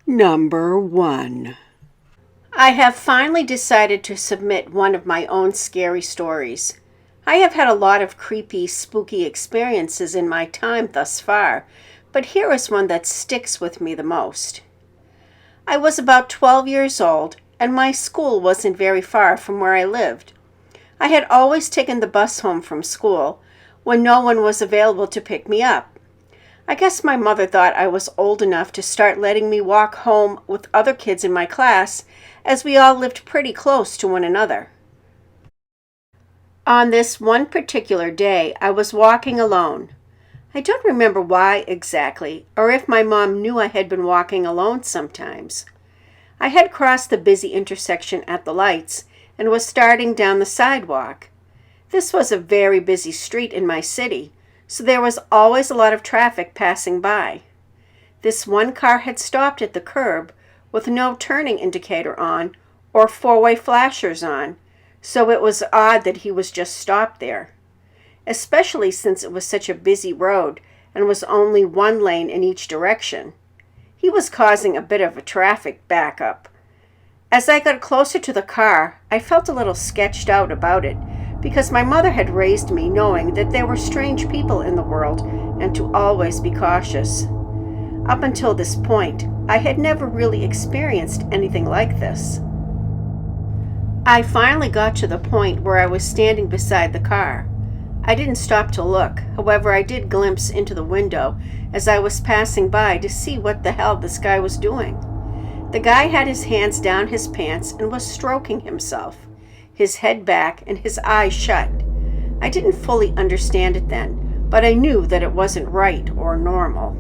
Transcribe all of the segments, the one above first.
Number 1. I have finally decided to submit one of my own scary stories. I have had a lot of creepy, spooky experiences in my time thus far, but here is one that sticks with me the most. I was about 12 years old, and my school wasn't very far from where I lived. I had always taken the bus home from school when no one was available to pick me up. I guess my mother thought I was old enough to start letting me walk home with other kids in my class, as we all lived pretty close to one another. On this one particular day, I was walking alone. I don't remember why exactly, or if my mom knew I had been walking alone sometimes. I had crossed the busy intersection at the lights and was starting down the sidewalk. This was a very busy street in my city, so there was always a lot of traffic passing by. This one car had stopped at the curb with no turning indicator on or four-way flashers on, so it was odd that he was just stopped there, especially since it was such a busy road and was only one lane in each direction. He was causing a bit of a traffic backup. As I got closer to the car, I felt a little sketched out about it, because my mother had raised me knowing that there were strange people in the world and to always be cautious. Up until this point, I had never really experienced anything like this. I finally got to the point where I was standing beside the car. I didn't stop to look, however I did glimpse into the window as I was passing by to see what the hell this guy was doing. The guy had his hands down his pants and was stroking himself, his head back and his eyes shut. I didn't fully understand it then, but I knew that it wasn't right or normal.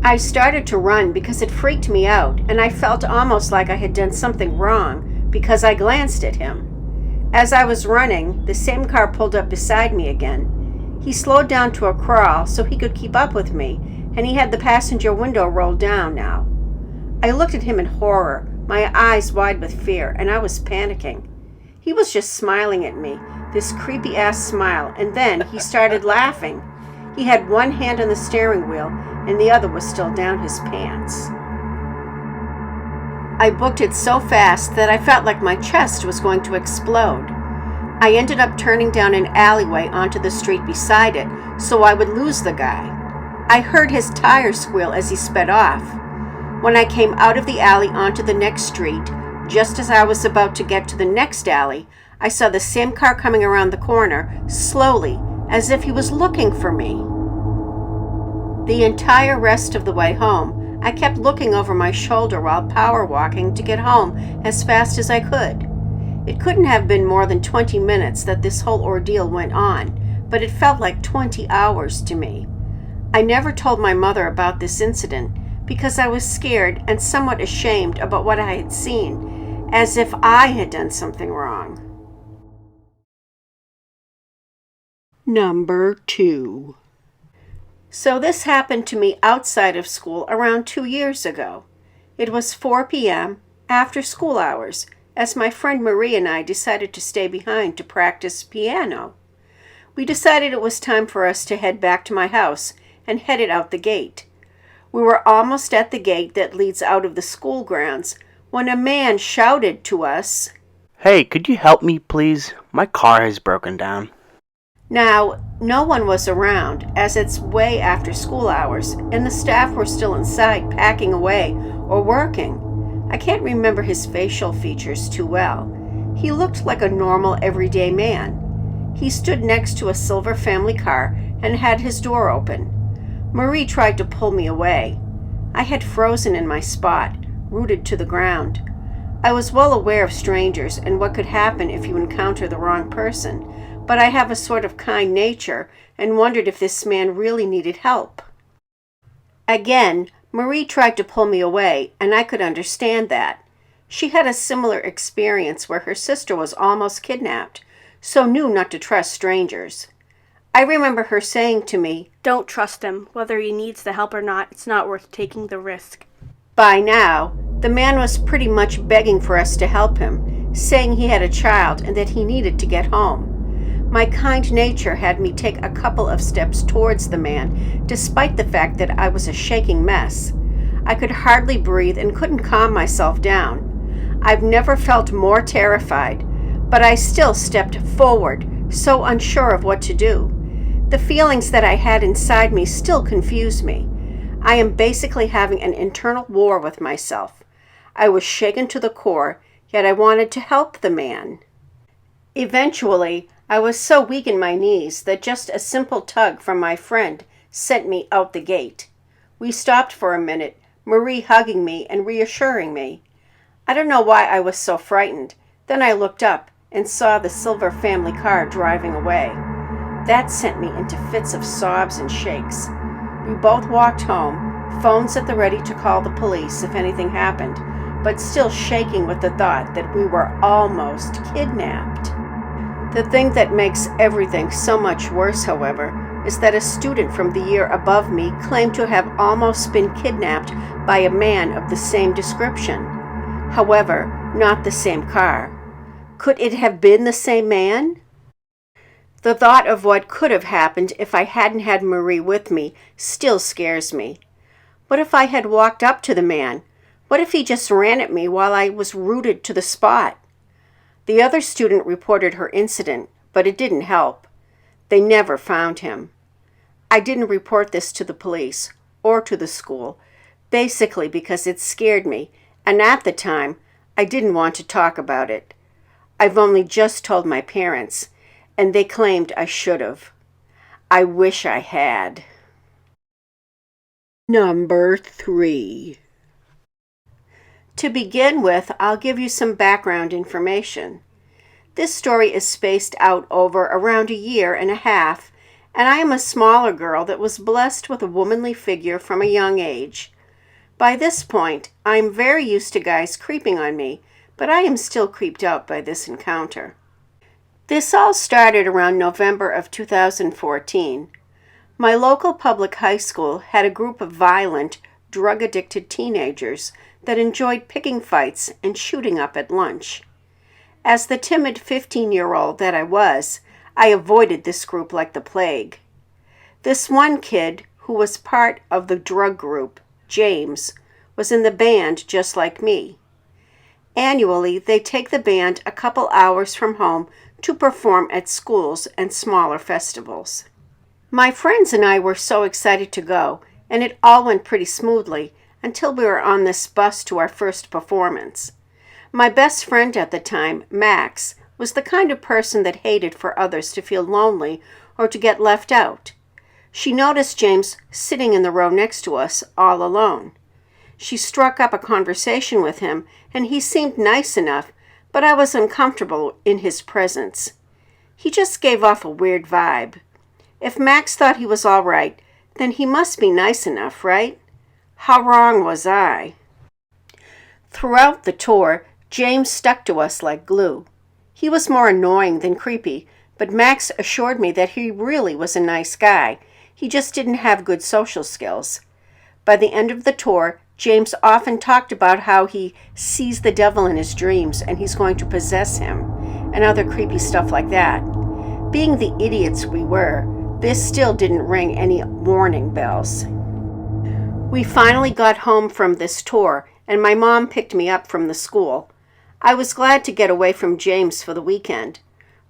I started to run because it freaked me out, and I felt almost like I had done something wrong because I glanced at him. As I was running, the same car pulled up beside me again. He slowed down to a crawl so he could keep up with me, and he had the passenger window rolled down now. I looked at him in horror, my eyes wide with fear, and I was panicking. He was just smiling at me, this creepy-ass smile, and then he started laughing. He had one hand on the steering wheel, and the other was still down his pants. I booked it so fast that I felt like my chest was going to explode. I ended up turning down an alleyway onto the street beside it, so I would lose the guy. I heard his tires squeal as he sped off. When I came out of the alley onto the next street, just as I was about to get to the next alley, I saw the same car coming around the corner, slowly, as if he was looking for me. The entire rest of the way home, I kept looking over my shoulder while power walking to get home as fast as I could. It couldn't have been more than 20 minutes that this whole ordeal went on, but it felt like 20 hours to me. I never told my mother about this incident because I was scared and somewhat ashamed about what I had seen, as if I had done something wrong. Number 2. So this happened to me outside of school around 2 years ago. It was 4 p.m. after school hours, as my friend Marie and I decided to stay behind to practice piano. We decided it was time for us to head back to my house and headed out the gate. We were almost at the gate that leads out of the school grounds when a man shouted to us, "Hey, could you help me, please? My car has broken down." Now, no one was around, as it's way after school hours, and the staff were still inside packing away or working. I can't remember his facial features too well. He looked like a normal, everyday man. He stood next to a silver family car and had his door open. Marie tried to pull me away. I had frozen in my spot, rooted to the ground. I was well aware of strangers and what could happen if you encounter the wrong person, but I have a sort of kind nature and wondered if this man really needed help. Again, Marie tried to pull me away, and I could understand that. She had a similar experience where her sister was almost kidnapped, so knew not to trust strangers. I remember her saying to me, "Don't trust him. Whether he needs the help or not, it's not worth taking the risk." By now, the man was pretty much begging for us to help him, saying he had a child and that he needed to get home. My kind nature had me take a couple of steps towards the man, despite the fact that I was a shaking mess. I could hardly breathe and couldn't calm myself down. I've never felt more terrified, but I still stepped forward, so unsure of what to do. The feelings that I had inside me still confuse me. I am basically having an internal war with myself. I was shaken to the core, yet I wanted to help the man. Eventually, I was so weak in my knees that just a simple tug from my friend sent me out the gate. We stopped for a minute, Marie hugging me and reassuring me. I don't know why I was so frightened. Then I looked up and saw the silver family car driving away. That sent me into fits of sobs and shakes. We both walked home, phones at the ready to call the police if anything happened, but still shaking with the thought that we were almost kidnapped. The thing that makes everything so much worse, however, is that a student from the year above me claimed to have almost been kidnapped by a man of the same description. However, not the same car. Could it have been the same man? The thought of what could have happened if I hadn't had Marie with me still scares me. What if I had walked up to the man? What if he just ran at me while I was rooted to the spot? The other student reported her incident, but it didn't help. They never found him. I didn't report this to the police or to the school, basically because it scared me, and at the time, I didn't want to talk about it. I've only just told my parents, and they claimed I should have. I wish I had. Number 3. To begin with, I'll give you some background information. This story is spaced out over around a year and a half, and I am a smaller girl that was blessed with a womanly figure from a young age. By this point, I'm very used to guys creeping on me, but I am still creeped out by this encounter. This all started around November of 2014. My local public high school had a group of violent, drug-addicted teenagers that enjoyed picking fights and shooting up at lunch. As the timid 15-year-old that I was, I avoided this group like the plague. This one kid, who was part of the drug group, James, was in the band just like me. Annually, they take the band a couple hours from home to perform at schools and smaller festivals. My friends and I were so excited to go, and it all went pretty smoothly until we were on this bus to our first performance. My best friend at the time, Max, was the kind of person that hated for others to feel lonely or to get left out. She noticed James sitting in the row next to us, all alone. She struck up a conversation with him, and he seemed nice enough, but I was uncomfortable in his presence. He just gave off a weird vibe. If Max thought he was all right, then he must be nice enough, right? How wrong was I? Throughout the tour, James stuck to us like glue. He was more annoying than creepy, but Max assured me that he really was a nice guy. He just didn't have good social skills. By the end of the tour, James often talked about how he sees the devil in his dreams and he's going to possess him, and other creepy stuff like that. Being the idiots we were, this still didn't ring any warning bells. We finally got home from this tour, and my mom picked me up from the school. I was glad to get away from James for the weekend.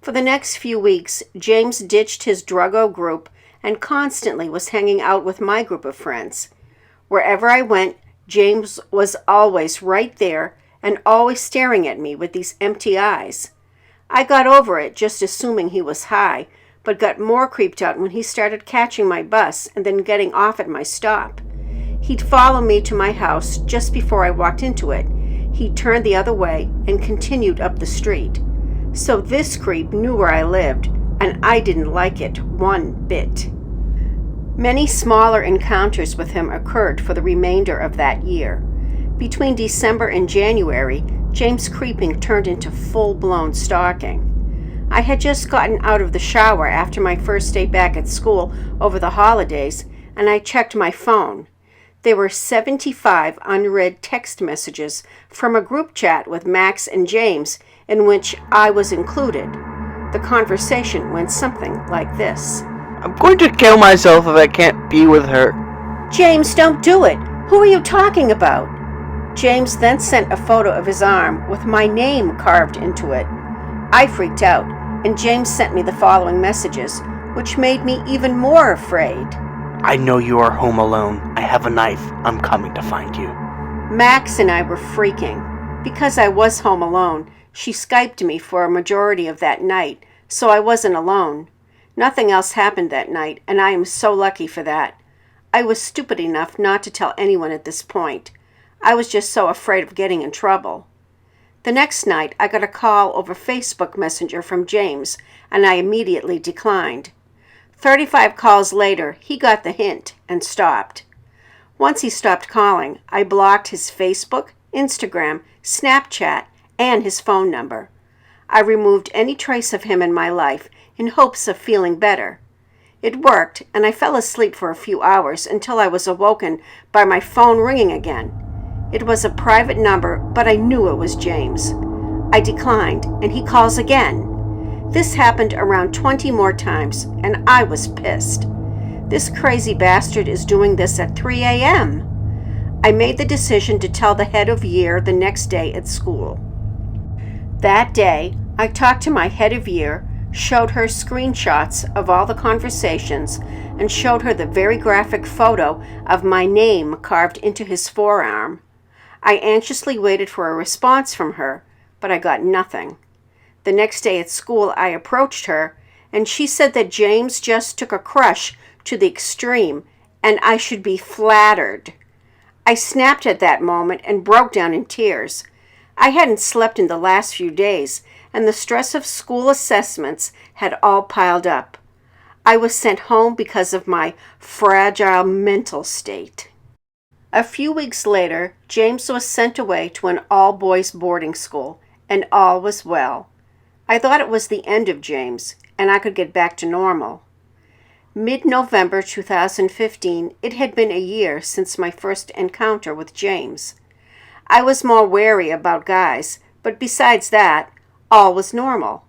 For the next few weeks, James ditched his druggo group and constantly was hanging out with my group of friends. Wherever I went, James was always right there and always staring at me with these empty eyes. I got over it just assuming he was high, but got more creeped out when he started catching my bus and then getting off at my stop. He'd follow me to my house just before I walked into it. He'd turn the other way and continued up the street. So this creep knew where I lived, and I didn't like it one bit. Many smaller encounters with him occurred for the remainder of that year. Between December and January, James' creeping turned into full-blown stalking. I had just gotten out of the shower after my first day back at school over the holidays, and I checked my phone. There were 75 unread text messages from a group chat with Max and James in which I was included. The conversation went something like this. I'm going to kill myself if I can't be with her. James, don't do it. Who Who are you talking about? James then sent a photo of his arm with my name carved into it. I freaked out, and James sent me the following messages, which made me even more afraid. I know you are home alone. I have a knife. I'm coming to find you. Max and I were freaking. Because I was home alone, she Skyped me for a majority of that night, so I wasn't alone. Nothing else happened that night, and I am so lucky for that. I was stupid enough not to tell anyone at this point. I was just so afraid of getting in trouble. The next night, I got a call over Facebook Messenger from James, and I immediately declined. 35 calls later, he got the hint and stopped. Once he stopped calling, I blocked his Facebook, Instagram, Snapchat, and his phone number. I removed any trace of him in my life in hopes of feeling better. It worked, and I fell asleep for a few hours until I was awoken by my phone ringing again. It was a private number, but I knew it was James. I declined, and he calls again. This happened around 20 more times, and I was pissed. This crazy bastard is doing this at 3 a.m. I made the decision to tell the head of year the next day at school. That day, I talked to my head of year, showed her screenshots of all the conversations, and showed her the very graphic photo of my name carved into his forearm. I anxiously waited for a response from her, but I got nothing. The next day at school, I approached her, and she said that James just took a crush to the extreme, and I should be flattered. I snapped at that moment and broke down in tears. I hadn't slept in the last few days, and the stress of school assessments had all piled up. I was sent home because of my fragile mental state. A few weeks later, James was sent away to an all-boys boarding school, and all was well. I thought it was the end of James, and I could get back to normal. Mid-November 2015, it had been a year since my first encounter with James. I was more wary about guys, but besides that, all was normal.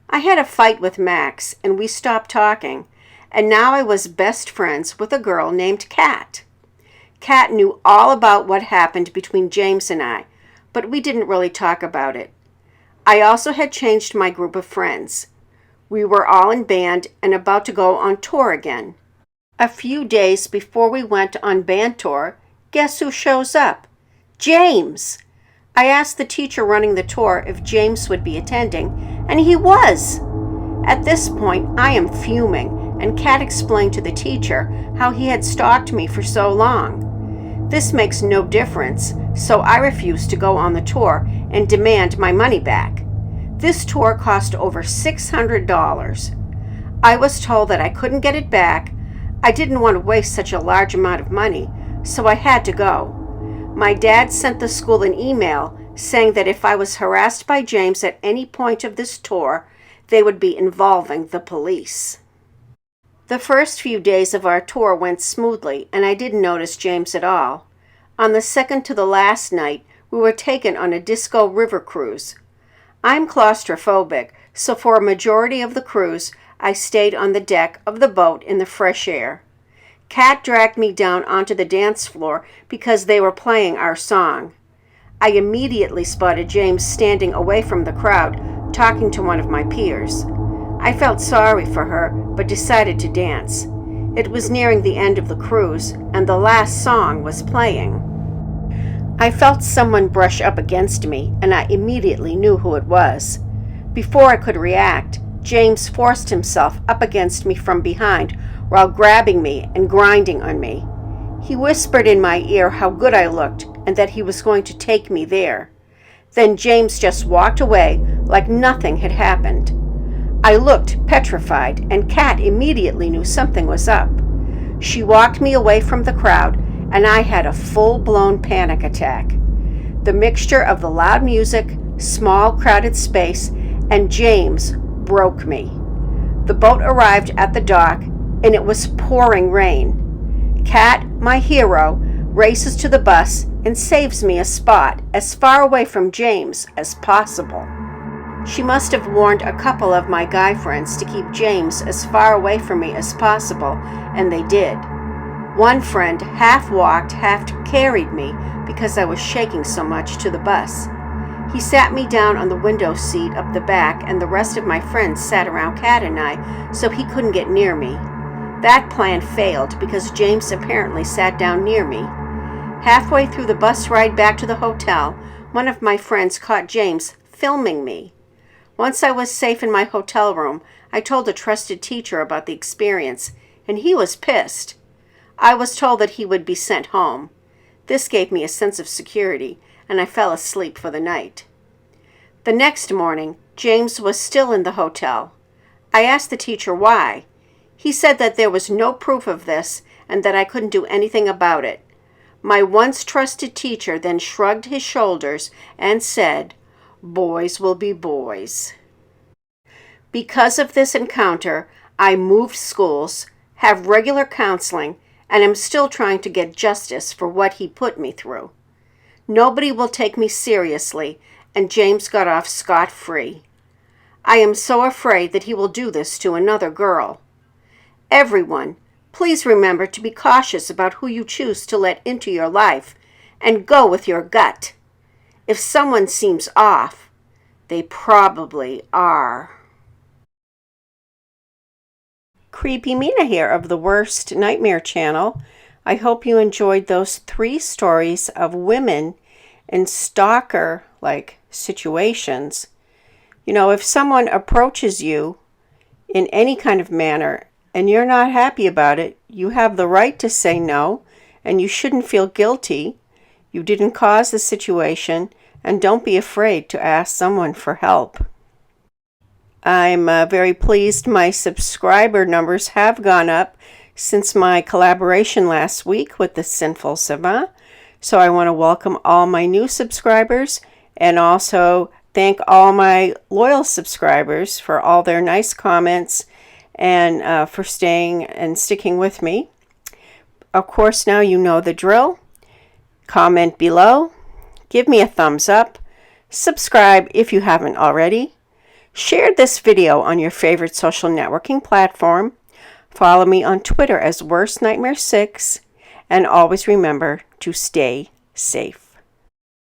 I had a fight with Max, and we stopped talking, and now I was best friends with a girl named Kat. Kat knew all about what happened between James and I, but we didn't really talk about it. I also had changed my group of friends. We were all in band and about to go on tour again. A few days before we went on band tour, guess who shows up? James! I asked the teacher running the tour if James would be attending, and he was! At this point, I am fuming, and Kat explained to the teacher how he had stalked me for so long. This makes no difference, so I refused to go on the tour and demand my money back. This tour cost over $600. I was told that I couldn't get it back. I didn't want to waste such a large amount of money, so I had to go. My dad sent the school an email saying that if I was harassed by James at any point of this tour, they would be involving the police. The first few days of our tour went smoothly, and I didn't notice James at all. On the second to the last night, we were taken on a disco river cruise. I'm claustrophobic, so for a majority of the cruise, I stayed on the deck of the boat in the fresh air. Kat dragged me down onto the dance floor because they were playing our song. I immediately spotted James standing away from the crowd, talking to one of my peers. I felt sorry for her, but decided to dance. It was nearing the end of the cruise, and the last song was playing. I felt someone brush up against me, and I immediately knew who it was. Before I could react, James forced himself up against me from behind while grabbing me and grinding on me. He whispered in my ear how good I looked and that he was going to take me there. Then James just walked away like nothing had happened. I looked petrified, and Kat immediately knew something was up. She walked me away from the crowd, and I had a full-blown panic attack. The mixture of the loud music, small crowded space, and James broke me. The boat arrived at the dock, and it was pouring rain. Kat, my hero, races to the bus and saves me a spot as far away from James as possible. She must have warned a couple of my guy friends to keep James as far away from me as possible, and they did. One friend half walked, half carried me because I was shaking so much to the bus. He sat me down on the window seat up the back, and the rest of my friends sat around Kat and I so he couldn't get near me. That plan failed because James apparently sat down near me. Halfway through the bus ride back to the hotel, one of my friends caught James filming me. Once I was safe in my hotel room, I told a trusted teacher about the experience, and he was pissed. I was told that he would be sent home. This gave me a sense of security, and I fell asleep for the night. The next morning, James was still in the hotel. I asked the teacher why. He said that there was no proof of this and that I couldn't do anything about it. My once trusted teacher then shrugged his shoulders and said, "Boys will be boys." Because of this encounter, I moved schools, have regular counseling, and am still trying to get justice for what he put me through. Nobody will take me seriously, and James got off scot-free. I am so afraid that he will do this to another girl. Everyone, please remember to be cautious about who you choose to let into your life, and go with your gut. If someone seems off, they probably are. CreepyMina here of the Worst Nightmare channel. I hope you enjoyed those 3 stories of women in stalker-like situations. You know, if someone approaches you in any kind of manner and you're not happy about it, you have the right to say no, and you shouldn't feel guilty. You didn't cause the situation, and don't be afraid to ask someone for help. I'm very pleased my subscriber numbers have gone up since my collaboration last week with the Sinful Savant. So I want to welcome all my new subscribers and also thank all my loyal subscribers for all their nice comments and for staying and sticking with me. Of course, now you know the drill. Comment below, give me a thumbs up, subscribe if you haven't already. Share this video on your favorite social networking platform. Follow me on Twitter as Worst Nightmare 6, and always remember to stay safe.